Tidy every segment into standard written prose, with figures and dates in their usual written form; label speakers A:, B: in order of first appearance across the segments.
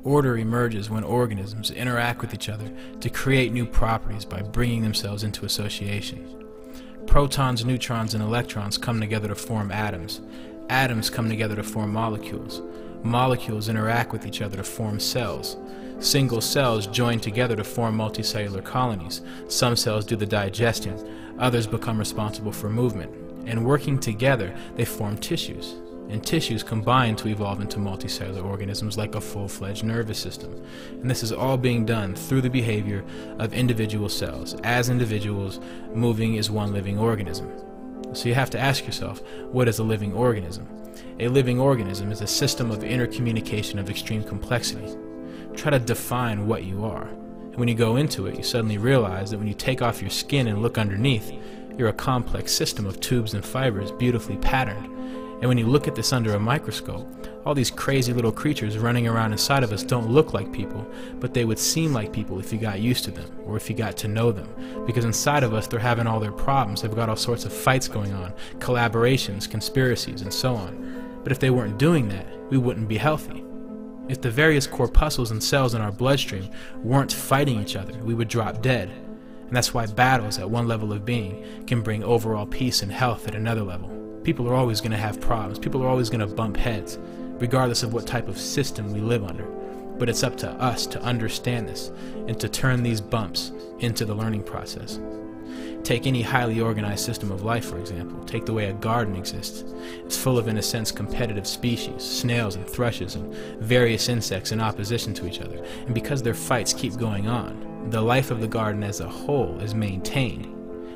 A: Order emerges when organisms interact with each other to create new properties by bringing themselves into association. Protons, neutrons, and electrons come together to form atoms. Atoms come together to form molecules. Molecules interact with each other to form cells. Single cells join together to form multicellular colonies. Some cells do the digesting, others become responsible for movement. And working together, they form tissues. And tissues combine to evolve into multicellular organisms like a full-fledged nervous system. And this is all being done through the behavior of individual cells. As individuals, moving is one living organism. So you have to ask yourself, what is a living organism? A living organism is a system of intercommunication of extreme complexity. Try to define what you are. And when you go into it, you suddenly realize that when you take off your skin and look underneath, you're a complex system of tubes and fibers beautifully patterned. And when you look at this under a microscope, all these crazy little creatures running around inside of us don't look like people, but they would seem like people if you got used to them, or if you got to know them. Because inside of us, they're having all their problems. They've got all sorts of fights going on, collaborations, conspiracies, and so on. But if they weren't doing that, we wouldn't be healthy. If the various corpuscles and cells in our bloodstream weren't fighting each other, we would drop dead. And that's why battles at one level of being can bring overall peace and health at another level. People are always going to have problems. People are always going to bump heads, regardless of what type of system we live under. But it's up to us to understand this and to turn these bumps into the learning process. Take any highly organized system of life, for example. Take the way a garden exists. It's full of, in a sense, competitive species, snails and thrushes and various insects in opposition to each other. And because their fights keep going on, the life of the garden as a whole is maintained.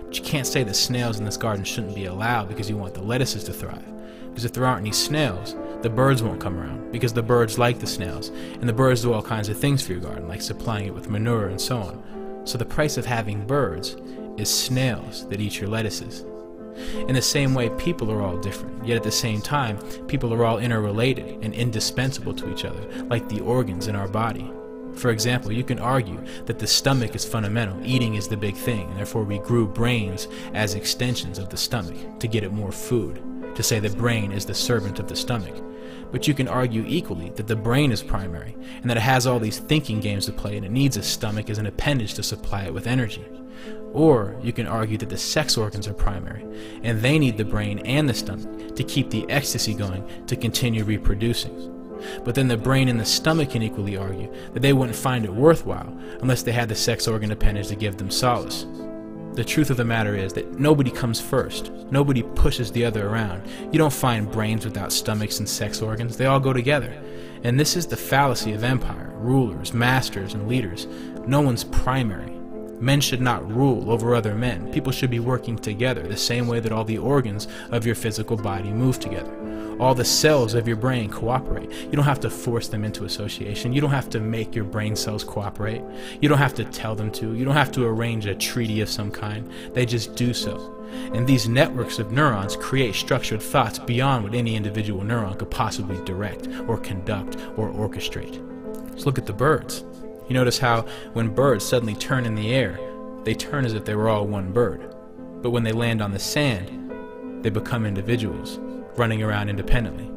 A: But you can't say the snails in this garden shouldn't be allowed because you want the lettuces to thrive. Because if there aren't any snails, the birds won't come around because the birds like the snails. And the birds do all kinds of things for your garden, like supplying it with manure and so on. So the price of having birds is snails that eat your lettuces. In the same way, people are all different, yet at the same time, people are all interrelated and indispensable to each other, like the organs in our body. For example, you can argue that the stomach is fundamental, eating is the big thing, and therefore we grew brains as extensions of the stomach to get it more food, to say the brain is the servant of the stomach. But you can argue equally that the brain is primary, and that it has all these thinking games to play and it needs a stomach as an appendage to supply it with energy. Or you can argue that the sex organs are primary, and they need the brain and the stomach to keep the ecstasy going to continue reproducing. But then the brain and the stomach can equally argue that they wouldn't find it worthwhile unless they had the sex organ appendage to give them solace. The truth of the matter is that nobody comes first. Nobody pushes the other around. You don't find brains without stomachs and sex organs. They all go together. And this is the fallacy of empire, rulers, masters, and leaders. No one's primary. Men should not rule over other men. People should be working together the same way that all the organs of your physical body move together. All the cells of your brain cooperate. You don't have to force them into association. You don't have to make your brain cells cooperate. You don't have to tell them to. You don't have to arrange a treaty of some kind. They just do so. And these networks of neurons create structured thoughts beyond what any individual neuron could possibly direct or conduct or orchestrate. Just look at the birds. You notice how when birds suddenly turn in the air, they turn as if they were all one bird. But when they land on the sand, they become individuals, running around independently.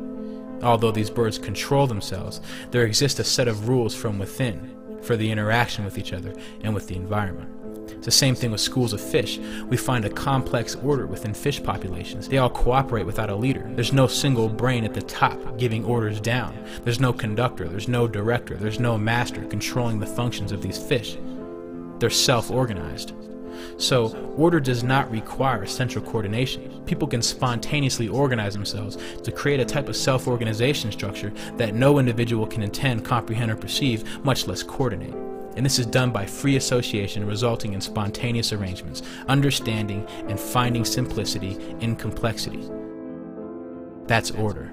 A: Although these birds control themselves, there exists a set of rules from within for the interaction with each other and with the environment. It's the same thing with schools of fish. We find a complex order within fish populations. They all cooperate without a leader. There's no single brain at the top giving orders down. There's no conductor, there's no director, there's no master controlling the functions of these fish. They're self-organized. So, order does not require central coordination. People can spontaneously organize themselves to create a type of self-organization structure that no individual can intend, comprehend, or perceive, much less coordinate. And this is done by free association resulting in spontaneous arrangements, understanding and finding simplicity in complexity. That's order.